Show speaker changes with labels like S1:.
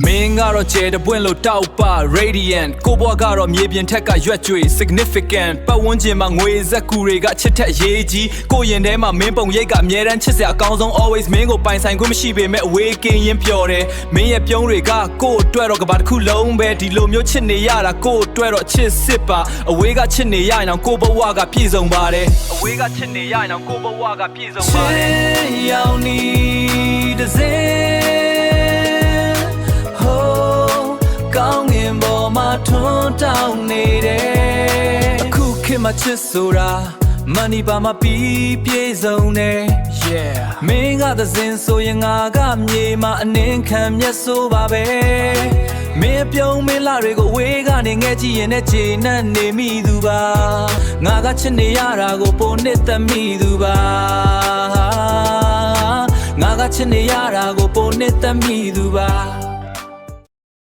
S1: မင်းကတော့ကျဲတပွင့်လို့တောက်ပ radiant ကိုဘွားကတော့မြေပြင်ထက်ကရွက်ကြွေ significant ပတ်ဝန်းကျင်မှာငွေဇက်ကူတွေကချစ်ထက်ရေးကြီးကိုရင်ထဲမှာမင်းပုံရိပ်ကအမြဲတမ်းချစ်စရာအကောင်းဆုံး always မင်းကိုပိုင်ဆိုင်ခွင့်မရှိပေမဲ့အဝေးကင်းရင်ပျော်တယ်မင်းရဲ့ပြုံးတွေကကို့အတွက်တော့ကဘာတစ်ခုလုံးပဲဒီလိုမျိုးချစ်နေရတာကို့အတွက်တော့ချစ်စစ်ပါအဝေးကချစ်နေရရင်တော့ကိုဘဝကပြည့်စုံပါတယ်အဝေးကချစ်နေရရင်တော့ကိုဘဝကပြည့်စုံပါတယ်ချစ်ရောက်နေတစေကောင်းငင်ပေါ်မှာထွန်းတောင်းနေတယ်အခုခေတ်မှာချစ်ဆိုတာ money ပါမပြီးပြေဆုံးနေ yeah မင်းကသစင်ဆိုရင်ငါကမြေမှာအနှင်းခံမျက်စိုးပါပဲမင်းပြုံးမင်းလာတွေကိုဝေးကနေငဲကြည့်ရင်နဲ့ခြေနဲ့နေမိသူပါငါကချစ်နေရတာကိုပိုနှစ်သက်မိသူပါငါကချစ်နေရတာကိုပိုနှစ်သက်မိသူပါ